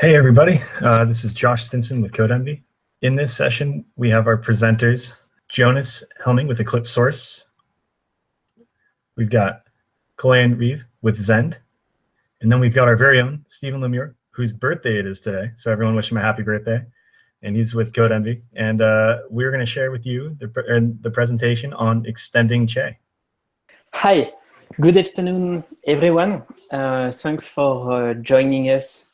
Hey everybody, this is Josh Stinson with Codenvy. In this session, we have our presenters, Jonas Helming with Eclipse Source. We've got Kaloyan Raev with Zend. And then we've got our very own Stevan Meur, whose birthday it is today. So everyone wish him a happy birthday. And he's with Codenvy. And we're going to share with you the presentation on extending Che. Hi, good afternoon, everyone. Thanks for joining us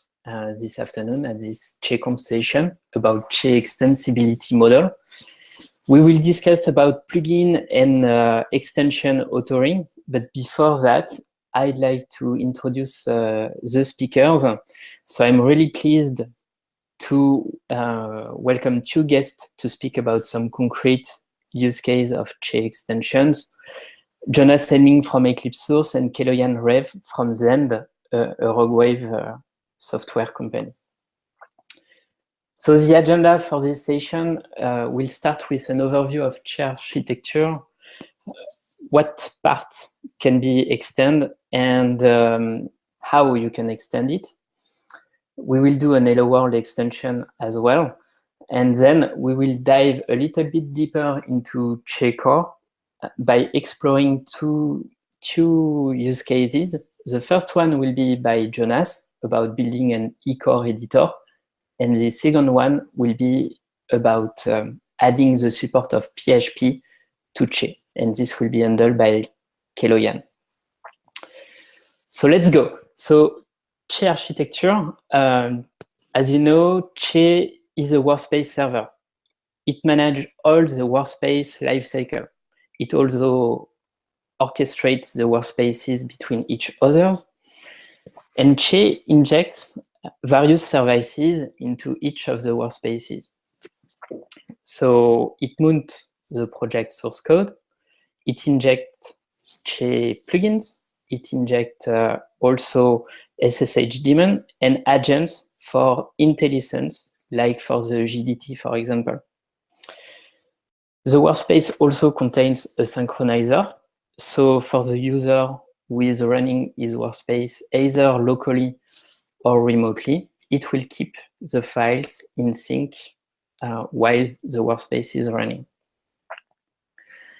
this afternoon at this CheConf session about Che extensibility model. We will discuss about plugin and extension authoring, but before that, I'd like to introduce the speakers. So I'm really pleased to welcome two guests to speak about some concrete use case of Che extensions. Jonas Helming from Eclipse Source and Kaloyan Raev from Zend, a RogueWave software company. So the agenda for this session will start with an overview of Che architecture, what parts can be extended, and how you can extend it. We will do an HelloWorld extension as well. And then we will dive a little bit deeper into Che core by exploring two use cases. The first one will be by Jonas about building an e-core editor. And the second one will be about adding the support of PHP to Che. And this will be handled by Kaloyan. So let's go. So Che architecture, as you know, Che is a workspace server. It manages all the workspace lifecycle. It also orchestrates the workspaces between each others. And Che injects various services into each of the workspaces. So it mounts the project source code. It injects Che plugins. It injects also SSH daemon and agents for IntelliSense, like for the JDT, for example. The workspace also contains a synchronizer. So for the user who is running his workspace, either locally or remotely, it will keep the files in sync while the workspace is running.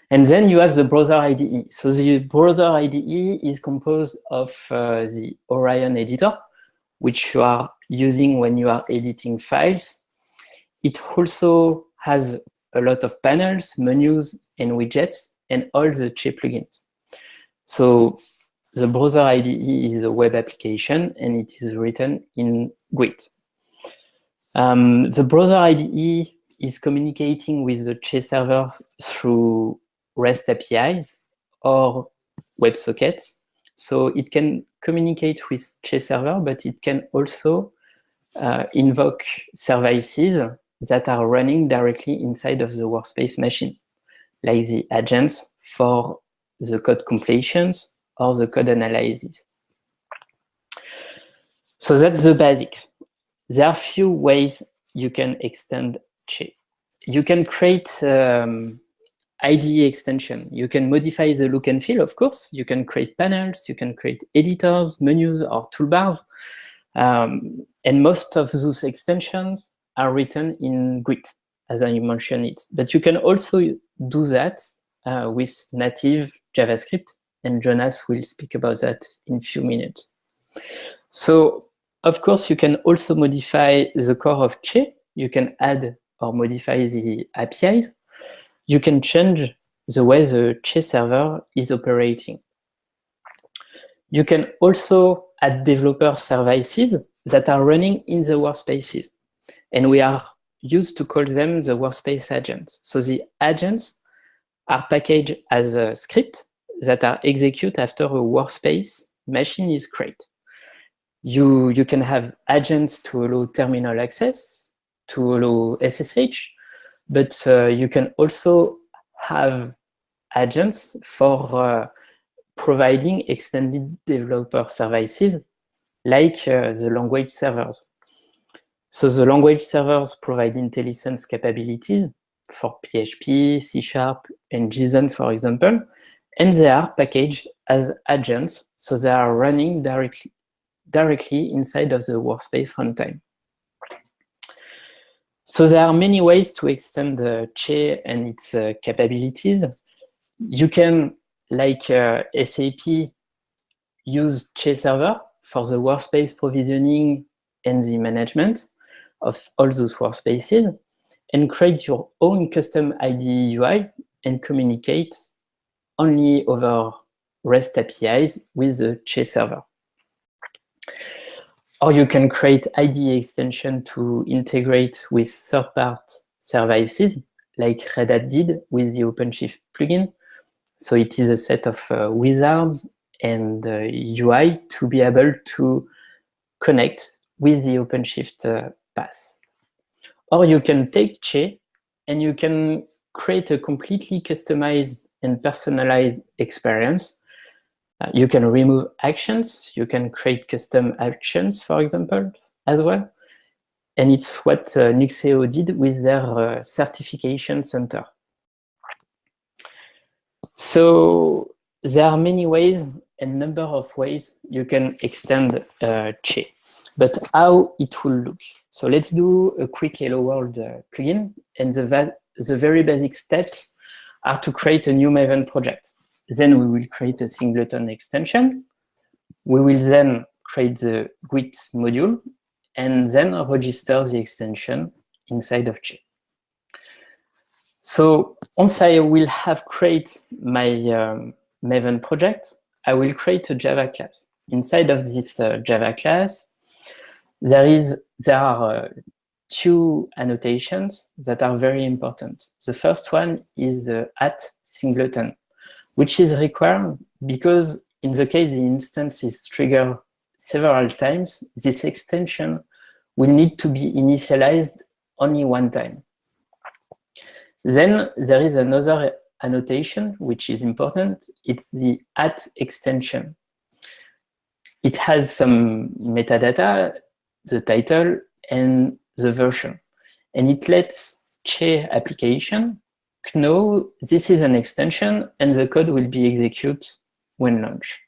And then you have the browser IDE. So the browser IDE is composed of the Orion editor, which you are using when you are editing files. It also has a lot of panels, menus, and widgets, and all the Che plugins. So the browser IDE is a web application, and it is written in Git. The browser IDE is communicating with the Che server through REST APIs or WebSockets. So it can communicate with Che server, but it can also invoke services that are running directly inside of the workspace machine, like the agents for the code completions or the code analysis. So that's the basics. There are few ways you can extend Che. You can create IDE extension. You can modify the look and feel, of course. You can create panels, you can create editors, menus, or toolbars. And most of those extensions are written in Git, as I mentioned it. But you can also do that with native JavaScript, and Jonas will speak about that in a few minutes. So, of course, you can also modify the core of Che. You can add or modify the APIs. You can change the way the Che server is operating. You can also add developer services that are running in the workspaces. And we are used to call them the workspace agents. So the agents are packaged as a script that are executed after a workspace machine is created. You can have agents to allow terminal access, to allow SSH, but you can also have agents for providing extended developer services like the language servers. So the language servers provide IntelliSense capabilities for PHP, C#, and JSON, for example, and they are packaged as agents, so they are running directly inside of the workspace runtime. So there are many ways to extend Che and its capabilities. You can, like SAP, use CheServer for the workspace provisioning and the management of all those workspaces, and create your own custom IDE UI and communicate only over REST APIs with the CheServer. Or you can create IDE extension to integrate with third-party services, like Red Hat did with the OpenShift plugin. So it is a set of wizards and UI to be able to connect with the OpenShift path. Or you can take Che and you can create a completely customized and personalized experience. You can remove actions, you can create custom actions, for example, as well. And it's what Nuxeo did with their certification center. So there are many ways and number of ways you can extend Che, but how it will look. So let's do a quick HelloWorld plugin, and the very basic steps are to create a new Maven project. Then we will create a singleton extension. We will then create the Git module, and then register the extension inside of Che. So once I will have created my Maven project, I will create a Java class. Inside of this Java class, there are two annotations that are very important. The first one is @singleton, which is required because in the case the instance is triggered several times, this extension will need to be initialized only one time. Then there is another annotation which is important. It's the @extension. It has some metadata, the title, and the version. And it lets Che application know this is an extension and the code will be executed when launched.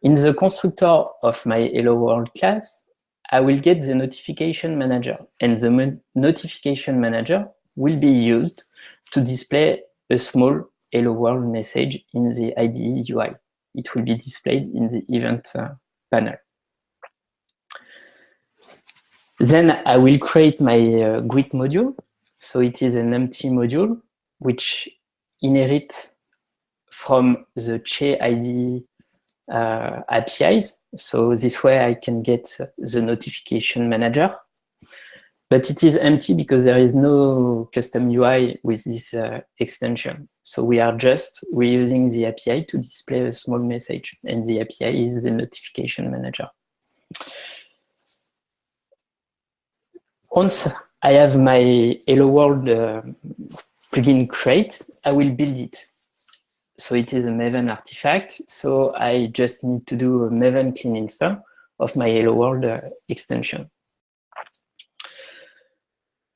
In the constructor of my HelloWorld class, I will get the notification manager, and the notification manager will be used to display a small HelloWorld message in the IDE UI. It will be displayed in the event panel. Then I will create my Git module. So it is an empty module which inherits from the Che IDE APIs. So this way I can get the notification manager. But it is empty because there is no custom UI with this extension. So we are just reusing the API to display a small message, and the API is the notification manager. Once I have my HelloWorld plugin create, I will build it. So it is a Maven artifact. So I just need to do a Maven clean install of my HelloWorld extension.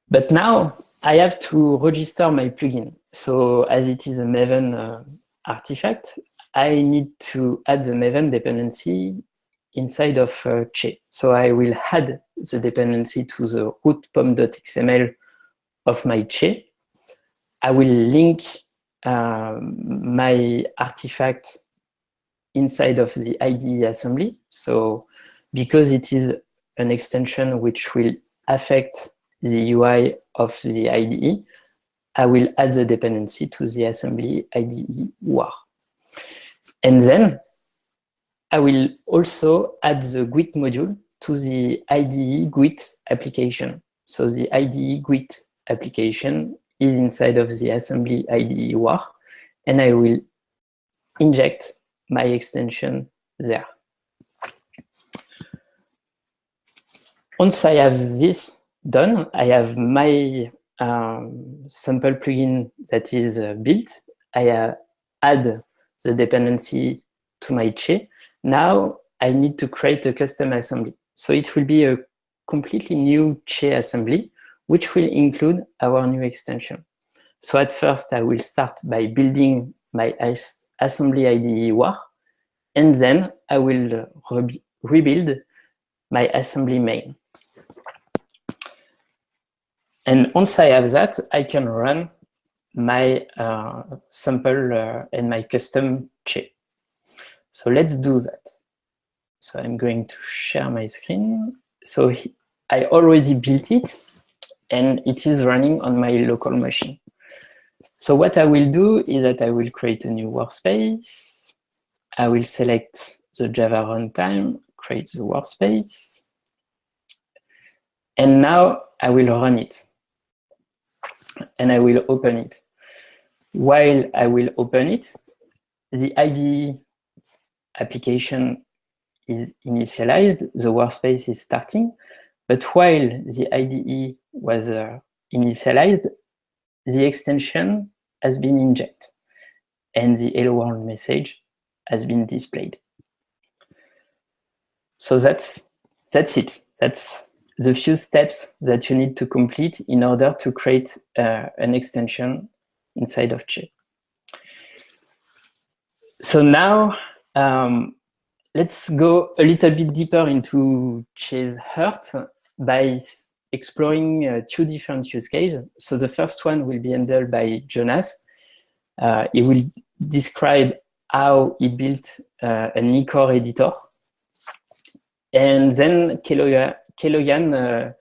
But now I have to register my plugin. So as it is a Maven artifact, I need to add the Maven dependency inside of Che. So I will add the dependency to the root pom.xml of my Che. I will link my artifact inside of the IDE assembly. So because it is an extension which will affect the UI of the IDE, I will add the dependency to the assembly IDE war. And then I will also add the Git module to the IDE Git application. So the IDE Git application is inside of the assembly IDE war, and I will inject my extension there. Once I have this done, I have my sample plugin that is built. I add the dependency to my Che. Now I need to create a custom assembly. So it will be a completely new Che assembly, which will include our new extension. So at first, I will start by building my assembly IDE war, and then I will rebuild my assembly main. And once I have that, I can run my sample and my custom Che. So let's do that. So I'm going to share my screen. So I already built it, and it is running on my local machine. So what I will do is that I will create a new workspace. I will select the Java runtime, create the workspace. And now I will run it. And I will open it. While I will open it, the IDE application is initialized, the workspace is starting. But while the IDE was initialized, the extension has been injected and the HelloWorld message has been displayed. So that's it. That's the few steps that you need to complete in order to create an extension inside of Che. So now let's go a little bit deeper into Che's heart by exploring 2 different use cases. So the first one will be handled by Jonas. He will describe how he built an e-core editor. And then Kaloyan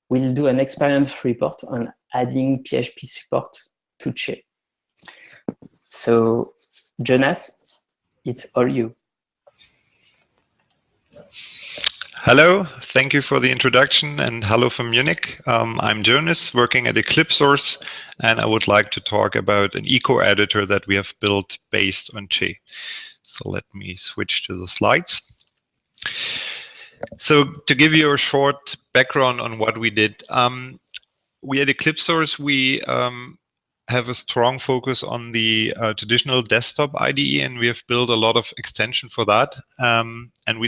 will do an experience report on adding PHP support to Che. So Jonas, it's all you. Hello, thank you for the introduction, and hello from Munich. I'm Jonas, working at Eclipse Source, and I would like to talk about an eco editor that we have built based on Che. So let me switch to the slides. So to give you a short background on what we did, we at Eclipse Source, we have a strong focus on the traditional desktop IDE, and we have built a lot of extension for that. And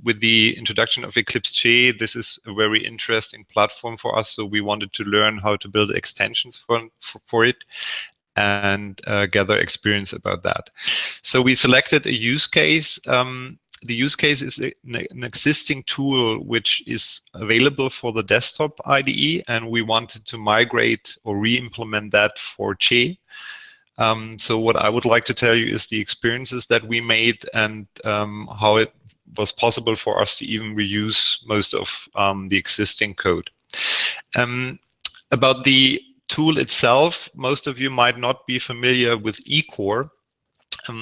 with the introduction of Eclipse Che, this is a very interesting platform for us. So we wanted to learn how to build extensions for it and gather experience about that. So we selected a use case. The use case is an existing tool which is available for the desktop IDE, and we wanted to migrate or re-implement that for Che. So what I would like to tell you is the experiences that we made and how it was possible for us to even reuse most of the existing code. About the tool itself, most of you might not be familiar with eCore.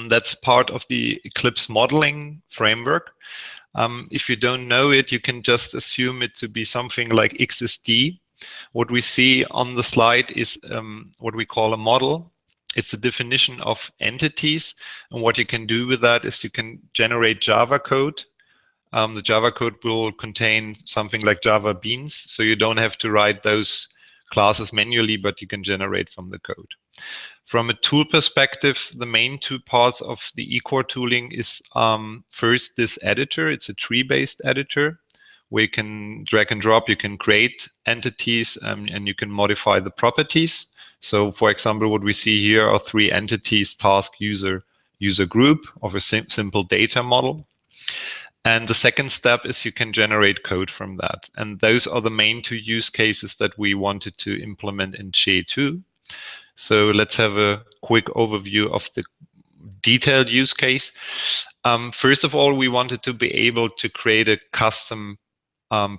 That's part of the Eclipse modeling framework. If you don't know it, you can just assume it to be something like XSD. What we see on the slide is what we call a model. It's a definition of entities, and what you can do with that is you can generate Java code. The Java code will contain something like Java beans, so you don't have to write those classes manually, but you can generate from the code. From a tool perspective, the main 2 parts of the eCore tooling is first this editor. It's a tree-based editor where you can drag and drop, you can create entities, and you can modify the properties. So for example, what we see here are 3 entities: task, user, user group of a simple data model. And the second step is you can generate code from that. And those are the main 2 use cases that we wanted to implement in Che 2. So let's have a quick overview of the detailed use case. First of all, we wanted to be able to create a custom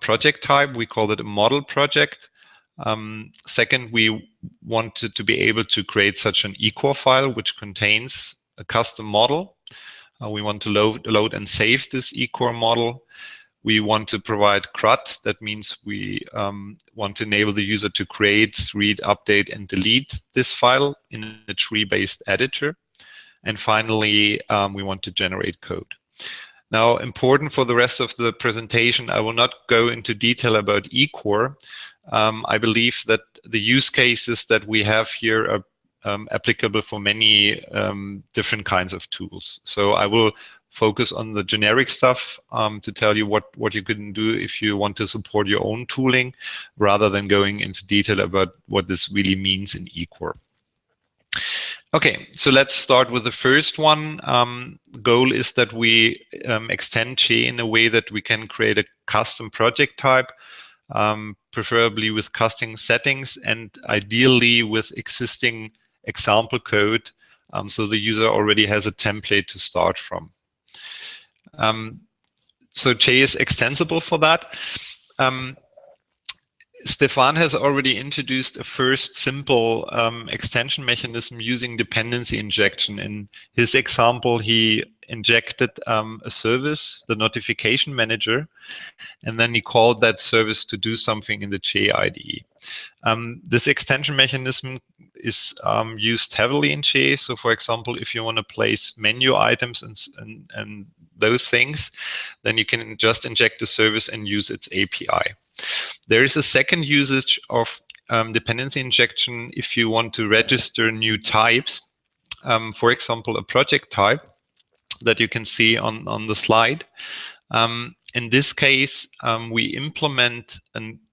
project type. We call it a model project. Second, we wanted to be able to create such an eCore file which contains a custom model. We want to load and save this eCore model. We want to provide CRUD. That means we want to enable the user to create, read, update, and delete this file in a tree-based editor. And finally, we want to generate code. Now, important for the rest of the presentation, I will not go into detail about eCore. I believe that the use cases that we have here are applicable for many different kinds of tools. So I will focus on the generic stuff to tell you what you can do if you want to support your own tooling, rather than going into detail about what this really means in eCore. Okay, so let's start with the first one. The goal is that we extend Che in a way that we can create a custom project type preferably with custom settings and ideally with existing example code, so the user already has a template to start from. So Che is extensible for that. Stevan has already introduced a first simple extension mechanism using dependency injection. In his example, he injected a service, the notification manager, and then he called that service to do something in the Che IDE. This extension mechanism is used heavily in Che. So for example, if you want to place menu items and those things, then you can just inject the service and use its API. There is a second usage of dependency injection if you want to register new types. For example, a project type that you can see on the slide. In this case, we implement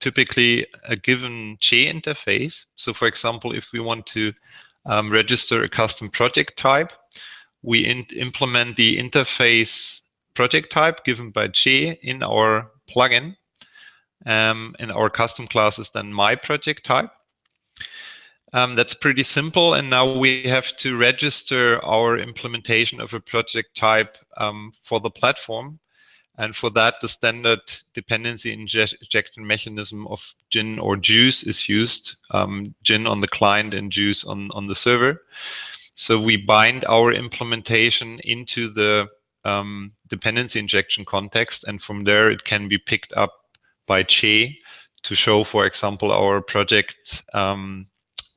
typically a given Che interface. So for example, if we want to register a custom project type, we implement the interface project type given by Che in our plugin. And our custom class is then my project type. That's pretty simple. And now we have to register our implementation of a project type for the platform. And for that, the standard dependency injection mechanism of gin or juice is used, gin on the client and juice on the server. So we bind our implementation into the dependency injection context, and from there it can be picked up by Che to show, for example, our project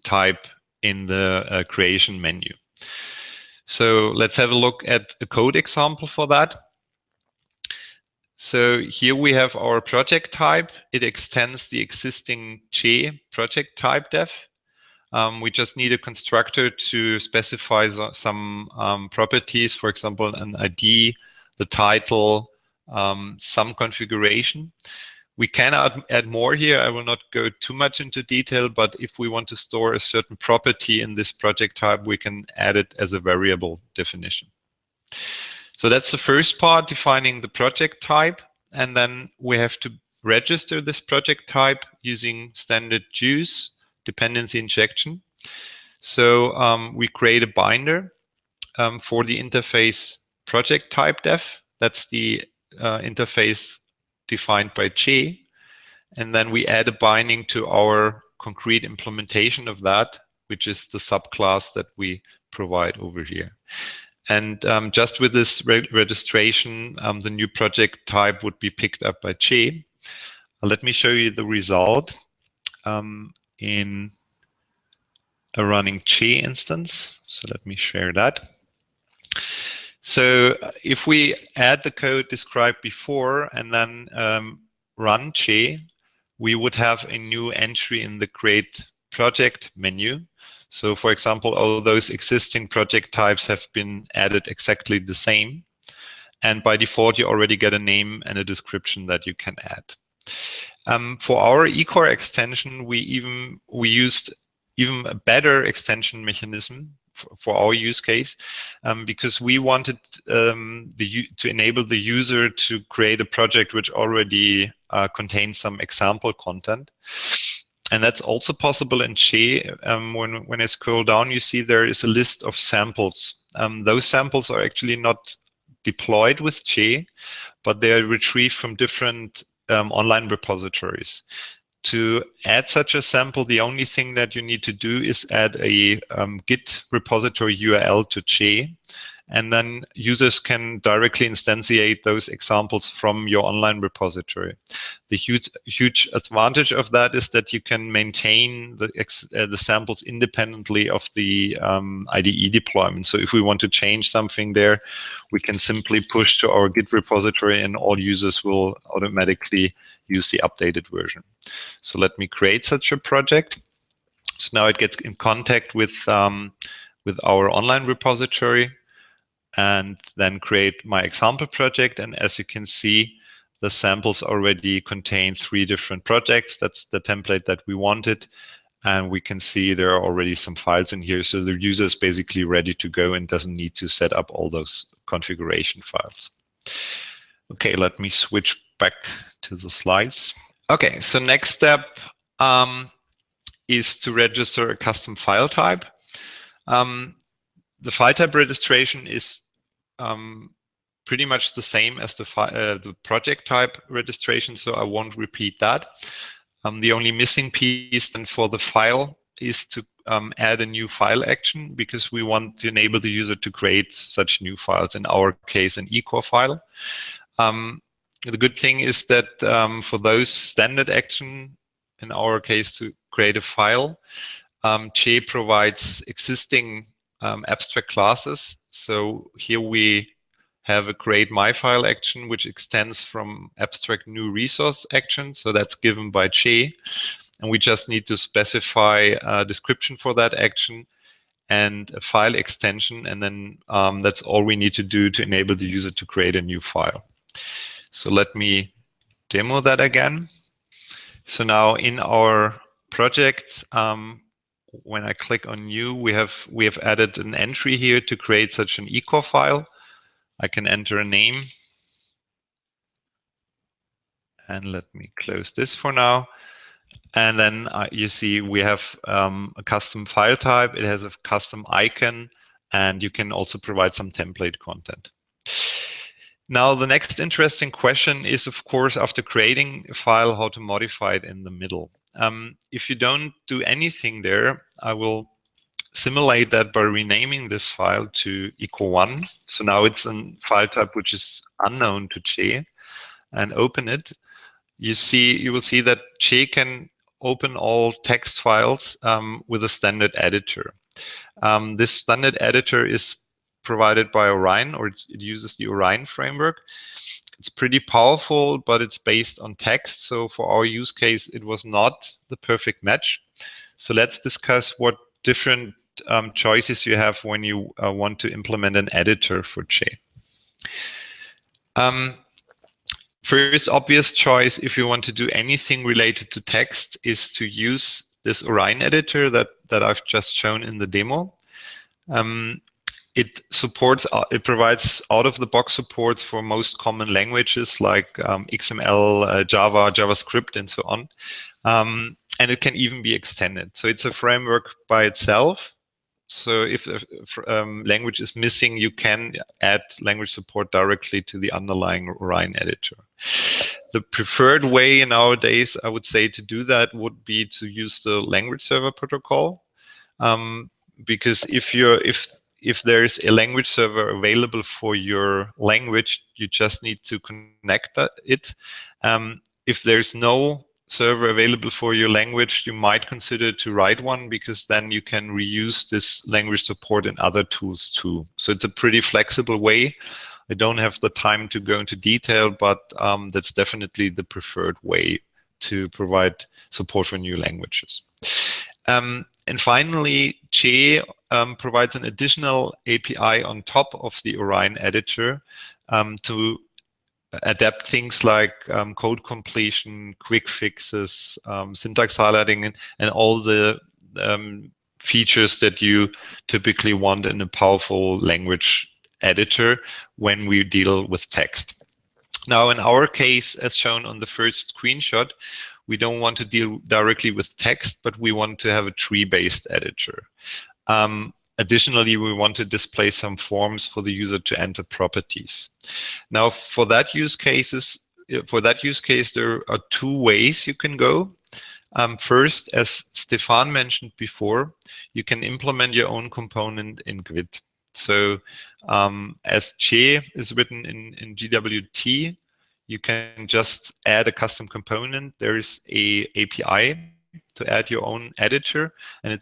type in the creation menu. So let's have a look at a code example for that. So here we have our project type. It extends the existing Che project type def. We just need a constructor to specify some properties, for example, an ID, the title, some configuration. We can add more here. I will not go too much into detail, but if we want to store a certain property in this project type, we can add it as a variable definition. So that's the first part, defining the project type. And then we have to register this project type using standard juice dependency injection. So we create a binder for the interface project type def. That's the interface defined by Che, and then we add a binding to our concrete implementation of that, which is the subclass that we provide over here. And just with this registration, the new project type would be picked up by Che. Let me show you the result in a running Che instance. So let me share that. So if we add the code described before and then run Che, we would have a new entry in the create project menu. So for example, all those existing project types have been added exactly the same. And by default, you already get a name and a description that you can add. For our eCore extension, we used even a better extension mechanism for our use case, because we wanted to enable the user to create a project which already contains some example content. And that's also possible in Che. When I scroll down, you see there is a list of samples. Those samples are actually not deployed with Che, but they are retrieved from different online repositories. To add such a sample, the only thing that you need to do is add a Git repository URL to Che, and then users can directly instantiate those examples from your online repository. The huge advantage of that is that you can maintain the samples independently of the IDE deployment. So if we want to change something there, we can simply push to our Git repository and all users will automatically use the updated version. So let me create such a project. So now it gets in contact with our online repository, and then create my example project. And as you can see, the samples already contain 3 different projects. That's the template that we wanted. And we can see there are already some files in here. So the user is basically ready to go and doesn't need to set up all those configuration files. Okay, let me switch back to the slides. Okay, so next step is to register a custom file type. The file type registration is pretty much the same as the project type registration, so I won't repeat that. The only missing piece then for the file is to add a new file action, because we want to enable the user to create such new files, in our case an ecore file. The good thing is that for those standard action, in our case to create a file, Che provides existing abstract classes. So here we have a create my file action, which extends from abstract new resource action. So that's given by Che. And we just need to specify a description for that action and a file extension. And then that's all we need to do to enable the user to create a new file. So let me demo that again. So now in our project, when I click on new, we have added an entry here to create such an ecore file. I can enter a name. And let me close this for now. And then you see we have a custom file type. It has a custom icon, and you can also provide some template content. Now, the next interesting question is, of course, after creating a file, how to modify it in the middle. If you don't do anything there, I will simulate that by renaming this file to equal1. So now it's a file type which is unknown to Che, and open it. You will see that Che can open all text files with a standard editor. This standard editor is provided by Orion, or it uses the Orion framework. It's pretty powerful, but it's based on text. So for our use case, it was not the perfect match. So let's discuss what different choices you have when you want to implement an editor for Che. First obvious choice, if you want to do anything related to text, is to use this Orion editor that I've just shown in the demo. It provides out-of-the-box supports for most common languages like XML, Java, JavaScript, and so on. And it can even be extended. So it's a framework by itself. So if a language is missing, you can add language support directly to the underlying Orion editor. The preferred way nowadays, I would say, to do that would be to use the language server protocol. Because if there's a language server available for your language, you just need to connect it. If there's no server available for your language, you might consider to write one, because then you can reuse this language support in other tools too. So it's a pretty flexible way. I don't have the time to go into detail, but that's definitely the preferred way to provide support for new languages. And finally, Che provides an additional API on top of the Orion editor to adapt things like code completion, quick fixes, syntax highlighting, and all the features that you typically want in a powerful language editor when we deal with text. Now, in our case, as shown on the first screenshot, we don't want to deal directly with text, but we want to have a tree-based editor. Additionally, we want to display some forms for the user to enter properties. Now, for that use case, there are two ways you can go. First, as Stevan mentioned before, you can implement your own component in Grid. So as Che is written in GWT, you can just add a custom component. There is a API to add your own editor, and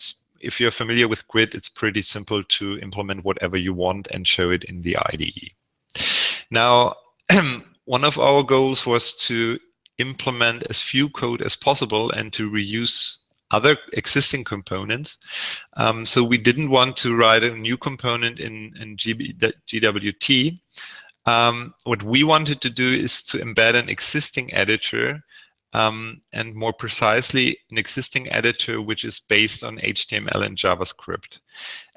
if you're familiar with Grid, it's pretty simple to implement whatever you want and show it in the IDE. Now, one of our goals was to implement as few code as possible and to reuse other existing components. So we didn't want to write a new component in GWT. What we wanted to do is to embed an existing editor, and more precisely, an existing editor which is based on HTML and JavaScript.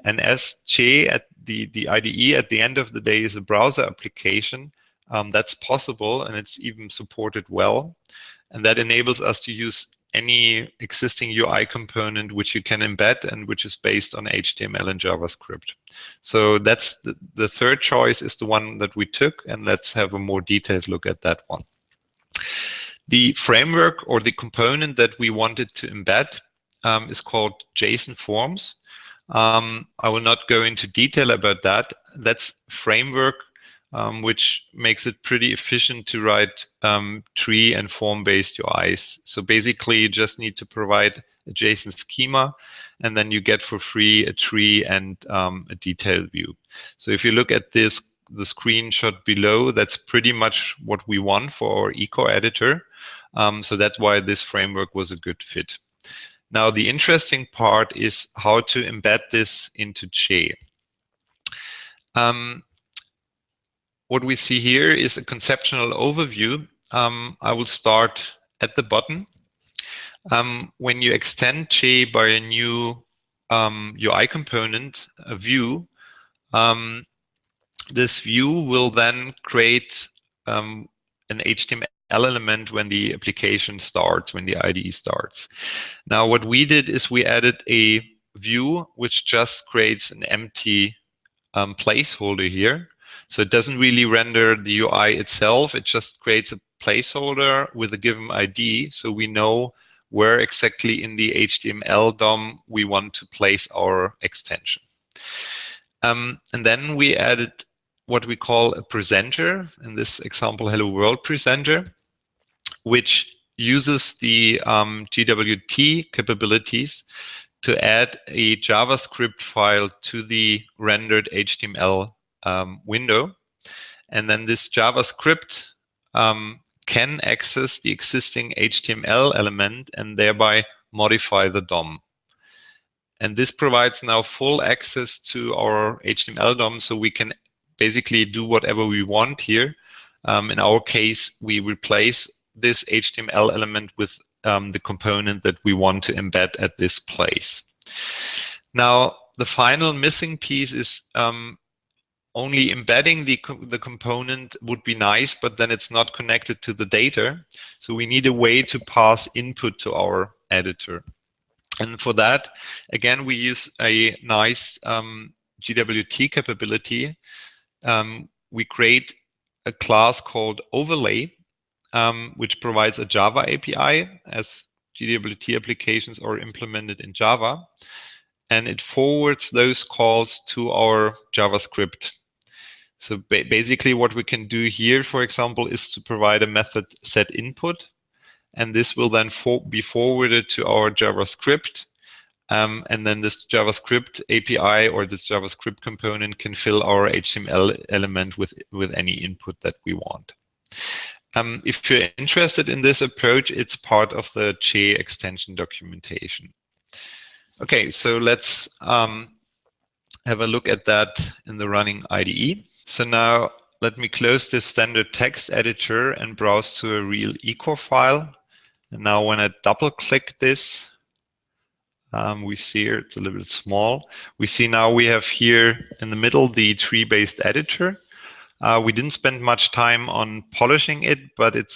And as Che, the IDE at the end of the day, is a browser application, that's possible, and it's even supported well. And that enables us to use any existing UI component which you can embed and which is based on HTML and JavaScript. So that's the third choice is the one that we took, and let's have a more detailed look at that one. The framework or the component that we wanted to embed is called JSON Forms. I will not go into detail about that. That's framework which makes it pretty efficient to write tree and form-based UIs. So basically, you just need to provide a JSON schema, and then you get for free a tree and a detailed view. So if you look at this, the screenshot below, that's pretty much what we want for our eco editor. So that's why this framework was a good fit. Now, the interesting part is how to embed this into Che. What we see here is a conceptual overview. I will start at the bottom. When you extend Che by a new UI component, a view, this view will then create an HTML element when the application starts, when the IDE starts. Now, what we did is we added a view which just creates an empty placeholder here. So it doesn't really render the UI itself. It just creates a placeholder with a given ID, so we know where exactly in the HTML DOM we want to place our extension. And then we added what we call a presenter, in this example, HelloWorld presenter, which uses the GWT capabilities to add a JavaScript file to the rendered HTML window. And then this JavaScript can access the existing HTML element and thereby modify the DOM. And this provides now full access to our HTML DOM, so we can basically do whatever we want here. In our case, we replace this HTML element with the component that we want to embed at this place. Now, the final missing piece is only embedding the component would be nice, but then it's not connected to the data. So we need a way to pass input to our editor. And for that, again, we use a nice GWT capability. We create a class called overlay, which provides a Java API, as GWT applications are implemented in Java. And it forwards those calls to our JavaScript. So basically what we can do here, for example, is to provide a method setInput, and this will then be forwarded to our JavaScript. And then this JavaScript API or this JavaScript component can fill our HTML element with any input that we want. If you're interested in this approach, it's part of the Che extension documentation. Okay, so let's have a look at that in the running IDE. So now let me close this standard text editor and browse to a real eco file. And now when I double click this, we see here it's a little bit small. We see now we have here in the middle the tree-based editor. We didn't spend much time on polishing it, but it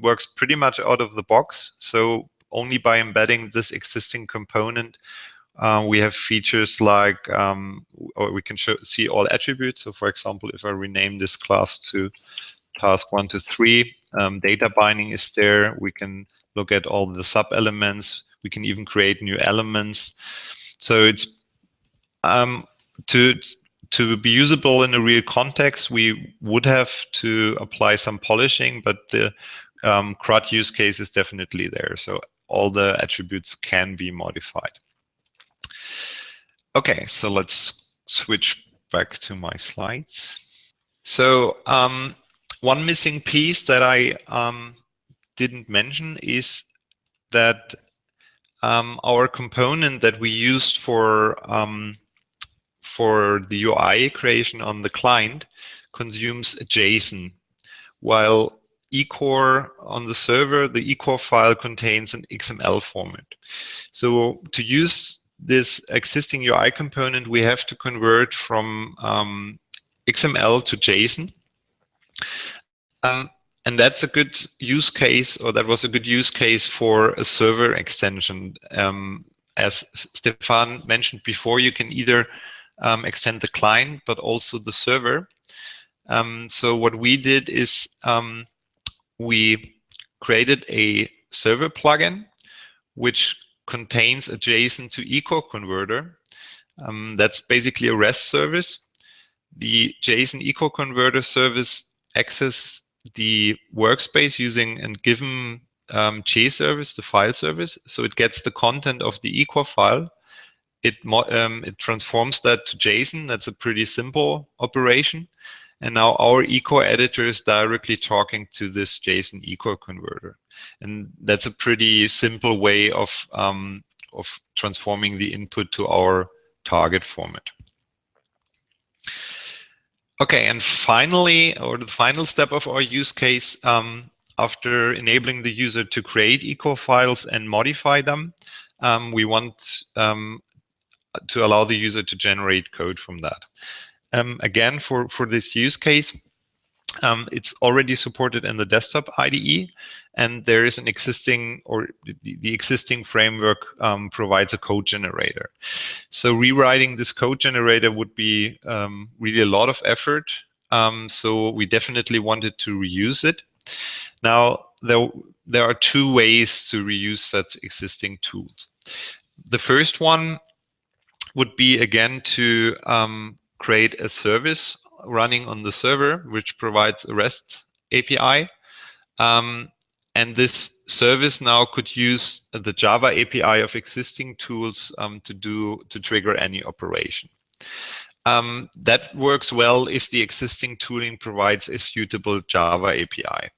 works pretty much out of the box. So only by embedding this existing component, we have features like, or we can see all attributes. So for example, if I rename this class to task 1 to 3, data binding is there. We can look at all the sub-elements. We can even create new elements. So it's to be usable in a real context, we would have to apply some polishing, but the CRUD use case is definitely there. So all the attributes can be modified. Okay, so let's switch back to my slides. So one missing piece that I didn't mention is that our component that we used for the UI creation on the client consumes a JSON, while eCore on the server, the eCore file contains an XML format. So to use this existing UI component, we have to convert from XML to JSON. And that's a good use case, or that was a good use case for a server extension. As Stevan mentioned before, you can either extend the client, but also the server. So what we did is we created a server plugin, which contains a JSON to echo converter. That's basically a REST service. The JSON echo converter service accesses the workspace using a given Che service, the file service. So it gets the content of the echo file. It transforms that to JSON. That's a pretty simple operation. And now our echo editor is directly talking to this JSON echo converter. And that's a pretty simple way of transforming the input to our target format. Okay, and finally, or the final step of our use case, after enabling the user to create echo files and modify them, we want to allow the user to generate code from that. Again, for this use case, it's already supported in the desktop IDE, and there is an existing, or the existing framework provides a code generator. So rewriting this code generator would be really a lot of effort. So we definitely wanted to reuse it. Now, there are two ways to reuse such existing tools. The first one would be, again, to create a service running on the server, which provides a REST API. And this service now could use the Java API of existing tools to trigger any operation. That works well if the existing tooling provides a suitable Java API.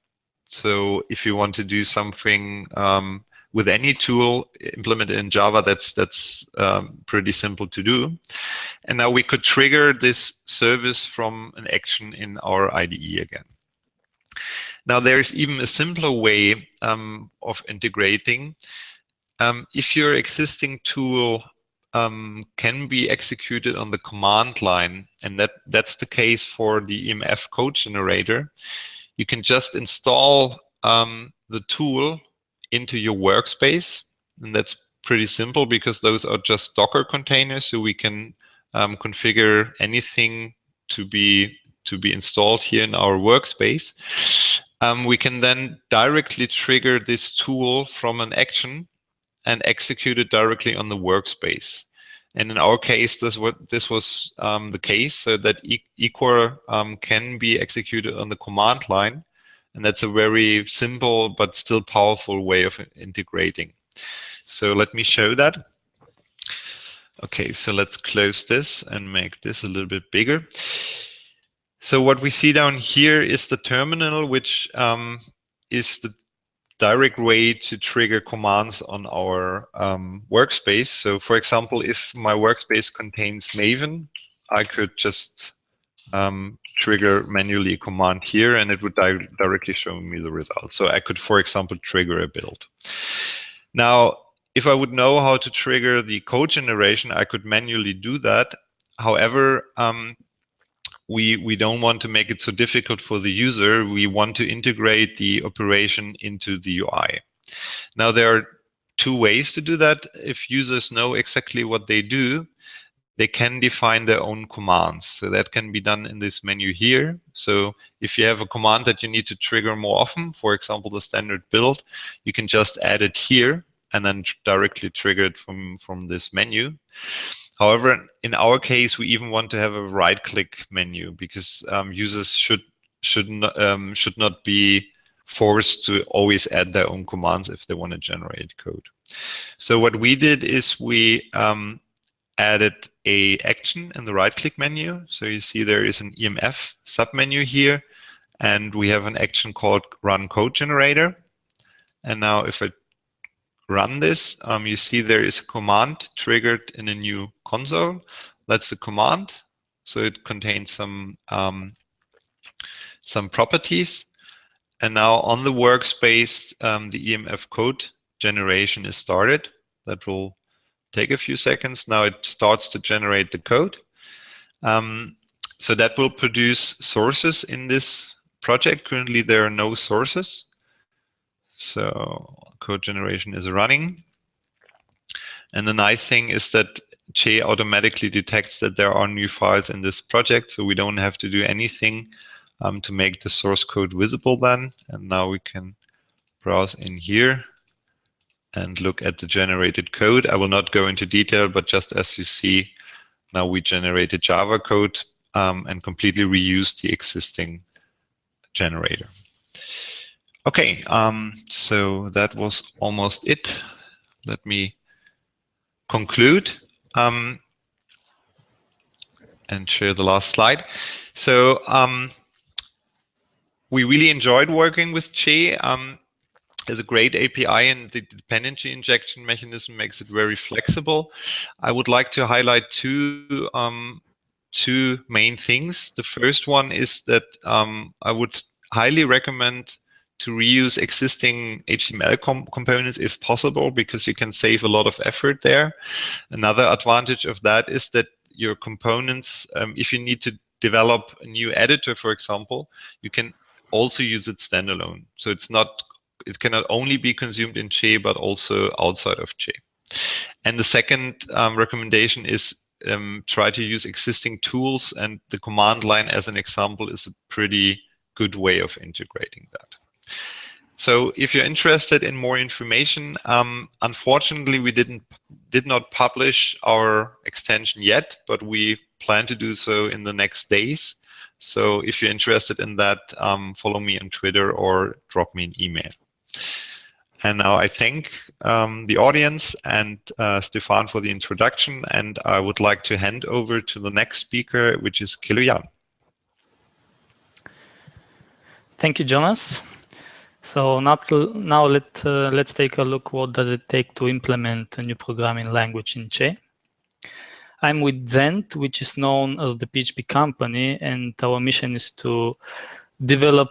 So if you want to do something with any tool implemented in Java, that's pretty simple to do. And now we could trigger this service from an action in our IDE again. Now there's even a simpler way of integrating. If your existing tool can be executed on the command line, and that's the case for the EMF code generator, you can just install the tool into your workspace, and that's pretty simple because those are just Docker containers, so we can configure anything to be installed here in our workspace. We can then directly trigger this tool from an action and execute it directly on the workspace. And in our case, this was the case, so that equal can be executed on the command line. And that's a very simple but still powerful way of integrating. So let me show that. Okay, so let's close this and make this a little bit bigger. So what we see down here is the terminal, which is the direct way to trigger commands on our workspace. So for example, if my workspace contains maven, I could just trigger manually a command here, and it would directly show me the result. So I could, for example, trigger a build. Now, if I would know how to trigger the code generation, I could manually do that. However, we don't want to make it so difficult for the user. We want to integrate the operation into the UI. Now, there are two ways to do that. If users know exactly what they do, they can define their own commands. So that can be done in this menu here. So if you have a command that you need to trigger more often, for example, the standard build, you can just add it here and then directly trigger it from this menu. However, in our case, we even want to have a right-click menu because users should not be forced to always add their own commands if they want to generate code. So what we did is we added a action in the right-click menu. So you see there is an EMF submenu here, and we have an action called Run Code Generator. And now if I run this, you see there is a command triggered in a new console. That's the command. So it contains some properties. And now on the workspace, the EMF code generation is started. That will take a few seconds. Now it starts to generate the code. So that will produce sources in this project. Currently, there are no sources. So code generation is running. And the nice thing is that Che automatically detects that there are new files in this project, so we don't have to do anything to make the source code visible then. And now we can browse in here and look at the generated code. I will not go into detail, but just as you see, now we generated Java code and completely reused the existing generator. Okay, so that was almost it. Let me conclude and share the last slide. So we really enjoyed working with Che. There's a great API, and the dependency injection mechanism makes it very flexible. I would like to highlight two main things. The first one is that I would highly recommend to reuse existing HTML components if possible, because you can save a lot of effort there. Another advantage of that is that your components, if you need to develop a new editor, for example, you can also use it standalone. So it cannot only be consumed in Che, but also outside of Che. And the second recommendation is try to use existing tools, and the command line as an example is a pretty good way of integrating that. So if you're interested in more information, unfortunately we did not publish our extension yet, but we plan to do so in the next days. So if you're interested in that, follow me on Twitter or drop me an email. And now I thank the audience and Stevan for the introduction, and I would like to hand over to the next speaker, which is Kaloyan. Thank you, Jonas. So now let's take a look what does it take to implement a new programming language in Che. I'm with Zend, which is known as the PHP company, and our mission is to develop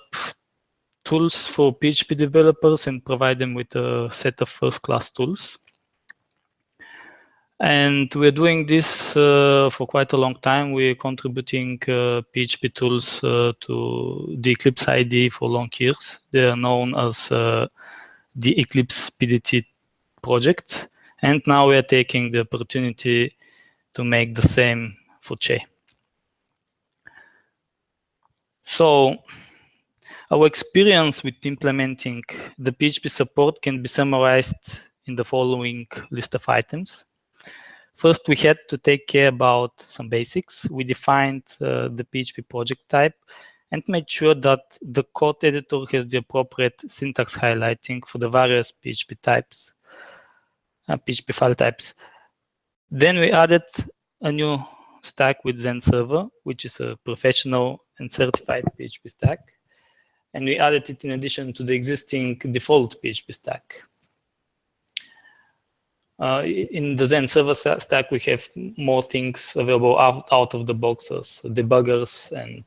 tools for PHP developers and provide them with a set of first-class tools. And we're doing this for quite a long time. We're contributing PHP tools to the Eclipse IDE for long years. They are known as the Extensibility project. And now we're taking the opportunity to make the same for Che. So our experience with implementing the PHP support can be summarized in the following list of items. First, we had to take care about some basics. We defined the PHP project type and made sure that the code editor has the appropriate syntax highlighting for the various PHP types, PHP file types. Then we added a new stack with xenserver, which is a professional and certified PHP stack. And we added it in addition to the existing default PHP stack. In the xenserver stack, we have more things available out of the box as debuggers and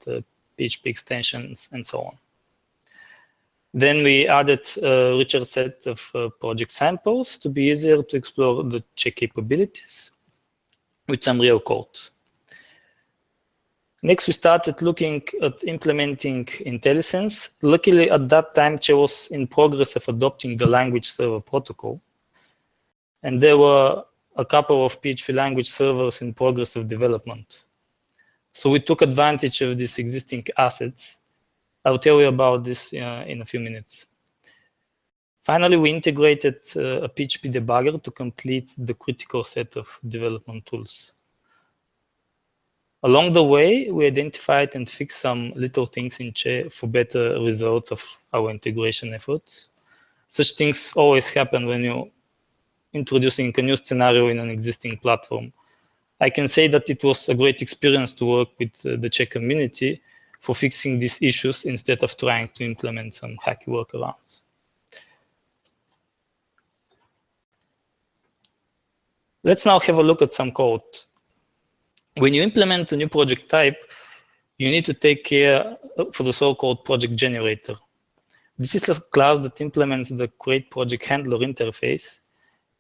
PHP extensions and so on. Then we added a richer set of project samples to be easier to explore the Che capabilities with some real code. Next, we started looking at implementing IntelliSense. Luckily, at that time, Che was in progress of adopting the language server protocol. And there were a couple of PHP language servers in progress of development. So we took advantage of these existing assets. I'll tell you about this in a few minutes. Finally, we integrated a PHP debugger to complete the critical set of development tools. Along the way, we identified and fixed some little things in Che for better results of our integration efforts. Such things always happen when you're introducing a new scenario in an existing platform. I can say that it was a great experience to work with the Che community for fixing these issues instead of trying to implement some hacky workarounds. Let's now have a look at some code. When you implement a new project type, you need to take care for the so-called project generator. This is a class that implements the create project handler interface,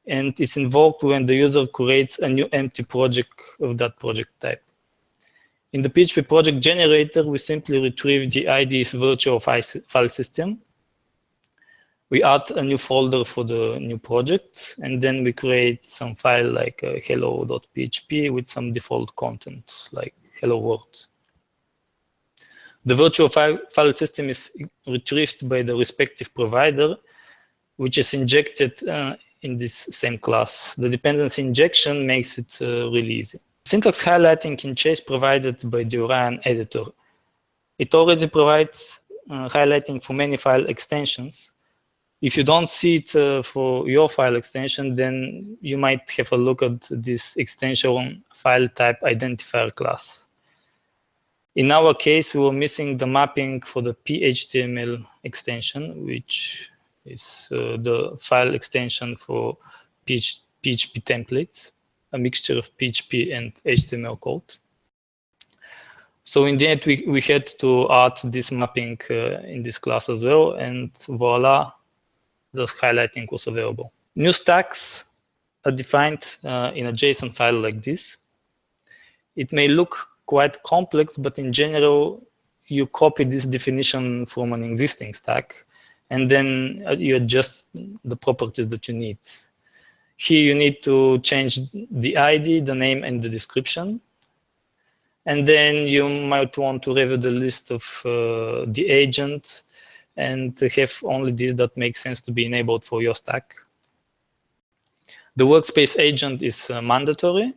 and it's invoked when the user creates a new empty project of that project type. In the PHP project generator, we simply retrieve the ID's virtual file system. We add a new folder for the new project, and then we create some file like hello.php with some default content like HelloWorld. The virtual file system is retrieved by the respective provider, which is injected in this same class. The dependency injection makes it really easy. Syntax highlighting in Che is provided by the Orion editor. It already provides highlighting for many file extensions. If you don't see it for your file extension, then you might have a look at this extension file type identifier class. In our case, we were missing the mapping for the PHTML extension, which is the file extension for PHP templates, a mixture of PHP and HTML code. So in the end, we had to add this mapping in this class as well, and voila, the highlighting was available. New stacks are defined in a JSON file like this. It may look quite complex, but in general, you copy this definition from an existing stack, and then you adjust the properties that you need. Here, you need to change the ID, the name, and the description. And then you might want to review the list of the agents and have only this that makes sense to be enabled for your stack. The workspace agent is mandatory.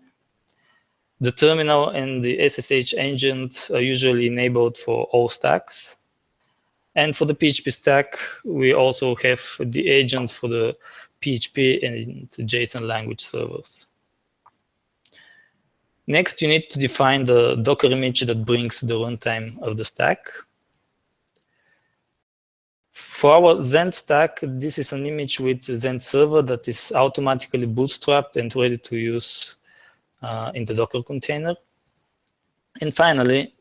The terminal and the SSH agent are usually enabled for all stacks. And for the PHP stack, we also have the agents for the PHP and the JSON language servers. Next, you need to define the Docker image that brings the runtime of the stack. For our Zend stack, this is an image with xenserver that is automatically bootstrapped and ready to use in the Docker container. And finally,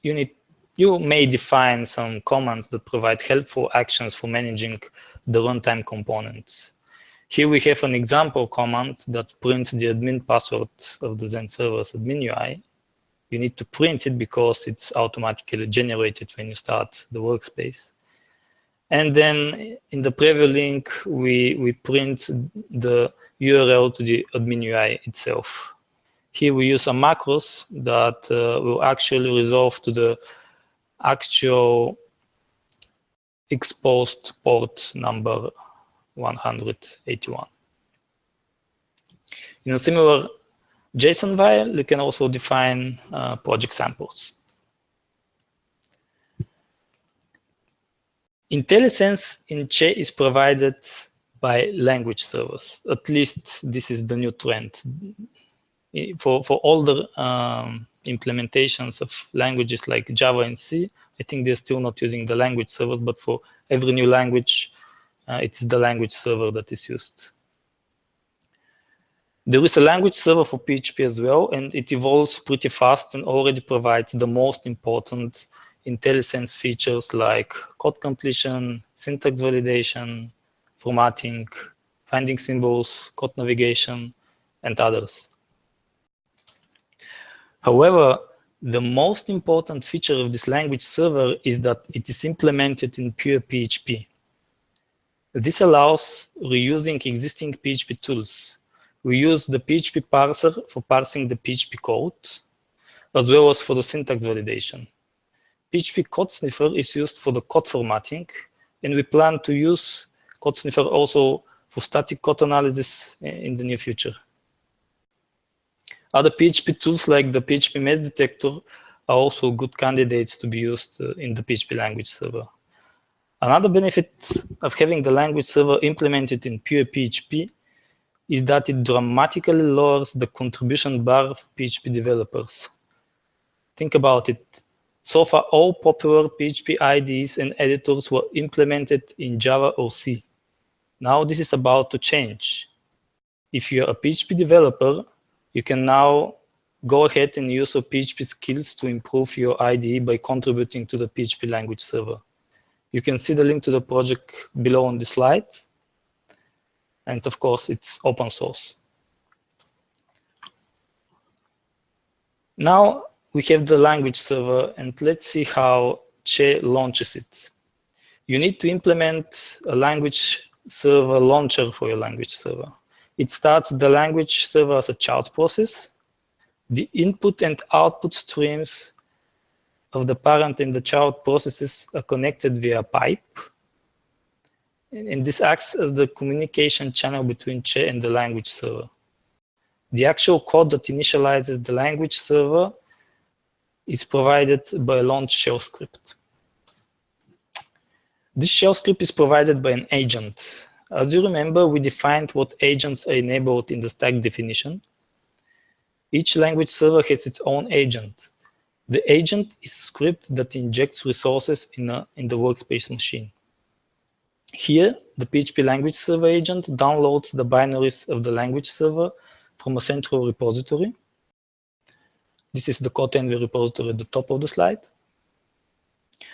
you may define some commands that provide helpful actions for managing the runtime components. Here we have an example command that prints the admin password of the Zend server's admin UI. You need to print it because it's automatically generated when you start the workspace. And then in the preview link, we print the URL to the admin UI itself. Here we use a macros that will actually resolve to the actual exposed port number 181. In a similar JSON file, you can also define project samples. IntelliSense in Che is provided by language servers. At least this is the new trend. For older implementations of languages like Java and C, I think they're still not using the language servers, but for every new language, it's the language server that is used. There is a language server for PHP as well, and it evolves pretty fast and already provides the most important IntelliSense features like code completion, syntax validation, formatting, finding symbols, code navigation, and others. However, the most important feature of this language server is that it is implemented in pure PHP. This allows reusing existing PHP tools. We use the PHP parser for parsing the PHP code, as well as for the syntax validation. PHP code sniffer is used for the code formatting, and we plan to use code sniffer also for static code analysis in the near future. Other PHP tools like the PHP mess detector are also good candidates to be used in the PHP language server. Another benefit of having the language server implemented in pure PHP is that it dramatically lowers the contribution bar of PHP developers. Think about it. So far, all popular PHP IDEs and editors were implemented in Java or C. Now this is about to change. If you're a PHP developer, you can now go ahead and use your PHP skills to improve your IDE by contributing to the PHP language server. You can see the link to the project below on the slide. And of course, it's open source. Now, we have the language server, and let's see how Che launches it. You need to implement a language server launcher for your language server. It starts the language server as a child process. The input and output streams of the parent and the child processes are connected via pipe. And this acts as the communication channel between Che and the language server. The actual code that initializes the language server is provided by a launch shell script. This shell script is provided by an agent. As you remember, we defined what agents are enabled in the stack definition. Each language server has its own agent. The agent is a script that injects resources in the workspace machine. Here, the PHP language server agent downloads the binaries of the language server from a central repository. This is the Codenvy repository at the top of the slide.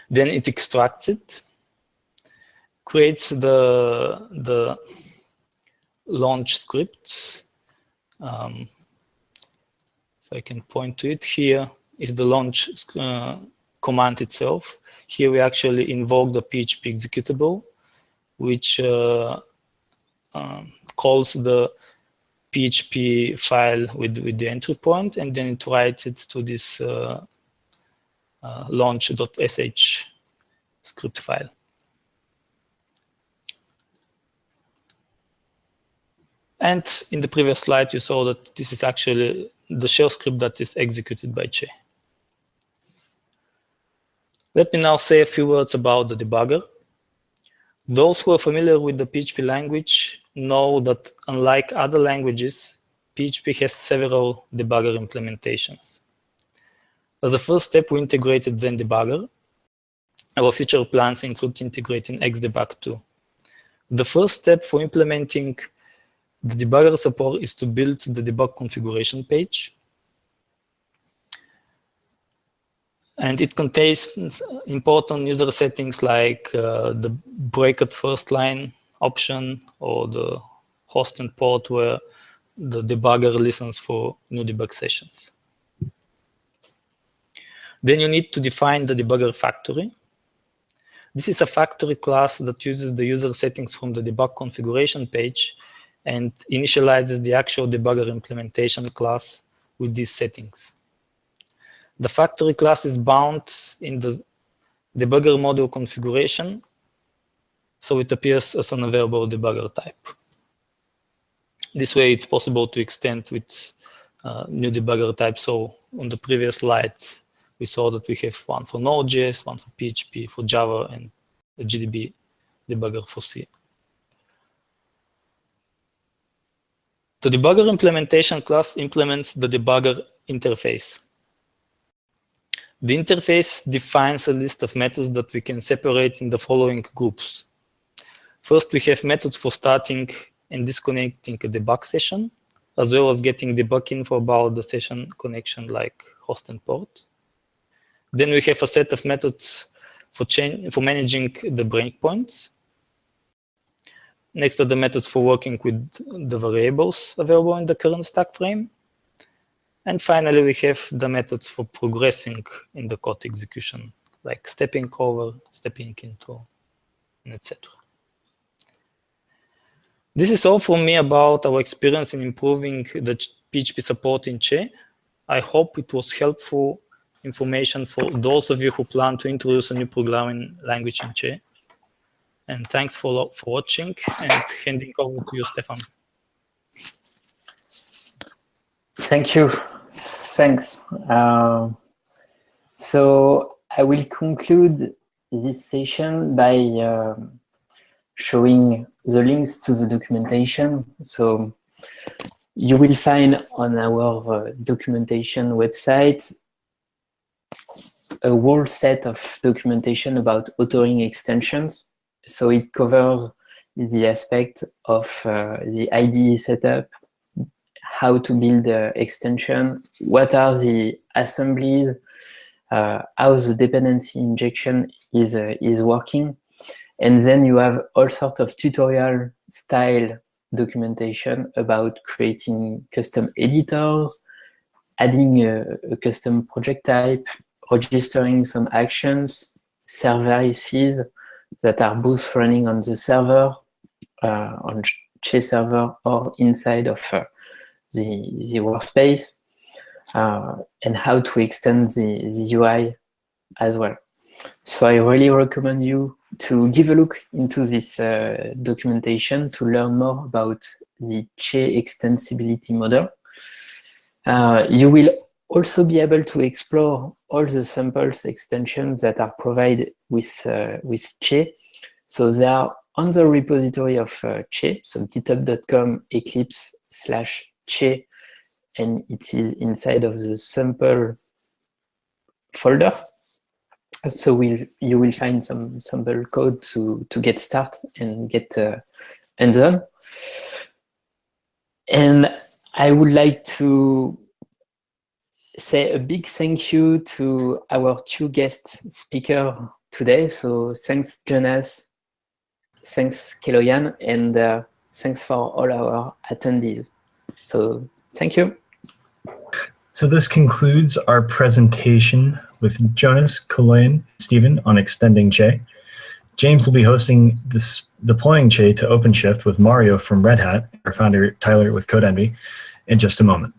Then it extracts it, creates the launch script. If I can point to it, here is the launch command itself. Here we actually invoke the PHP executable, which calls the PHP file with the entry point, and then it writes it to this launch.sh script file. And in the previous slide, you saw that this is actually the shell script that is executed by Che. Let me now say a few words about the debugger. Those who are familiar with the PHP language know that unlike other languages, PHP has several debugger implementations. As a first step, we integrated Zend debugger. Our future plans include integrating Xdebug too. The first step for implementing the debugger support is to build the debug configuration page. And it contains important user settings like the break at first line option or the host and port where the debugger listens for new debug sessions. Then you need to define the debugger factory. This is a factory class that uses the user settings from the debug configuration page and initializes the actual debugger implementation class with these settings. The factory class is bound in the debugger module configuration, so it appears as an available debugger type. This way, it's possible to extend with new debugger types. So on the previous slide, we saw that we have one for Node.js, one for PHP, for Java, and a GDB debugger for C. The debugger implementation class implements the debugger interface. The interface defines a list of methods that we can separate in the following groups. First, we have methods for starting and disconnecting a debug session, as well as getting debug info about the session connection like host and port. Then we have a set of methods for managing the breakpoints. Next are the methods for working with the variables available in the current stack frame. And finally, we have the methods for progressing in the code execution, like stepping over, stepping into, and etc. This is all from me about our experience in improving the PHP support in Che. I hope it was helpful information for those of you who plan to introduce a new programming language in Che. And thanks for watching, and handing over to you, Stevan. Thank you. Thanks. So I will conclude this session by showing the links to the documentation. So you will find on our documentation website a whole set of documentation about authoring extensions. So it covers the aspect of the IDE setup, how to build the extension, what are the assemblies, how the dependency injection is working. And then you have all sorts of tutorial style documentation about creating custom editors, adding a custom project type, registering some actions, services that are both running on the server, on Che server or inside of the workspace, and how to extend the UI as well. So I really recommend you to give a look into this documentation to learn more about the Che extensibility model. You will also be able to explore all the samples extensions that are provided with Che. So they are on the repository of Che, so github.com eclipse/Che, and it is inside of the sample folder. So you will find some sample code to get started and get hands-on. And I would like to say a big thank you to our two guest speakers today. So thanks, Jonas, thanks, Kaloyan, and thanks for all our attendees. So thank you. So this concludes our presentation with Jonas, Kaloyan, Stevan on extending Che. James will be hosting this deploying Che to OpenShift with Mario from Red Hat, our founder Tyler with Codenvy, in just a moment.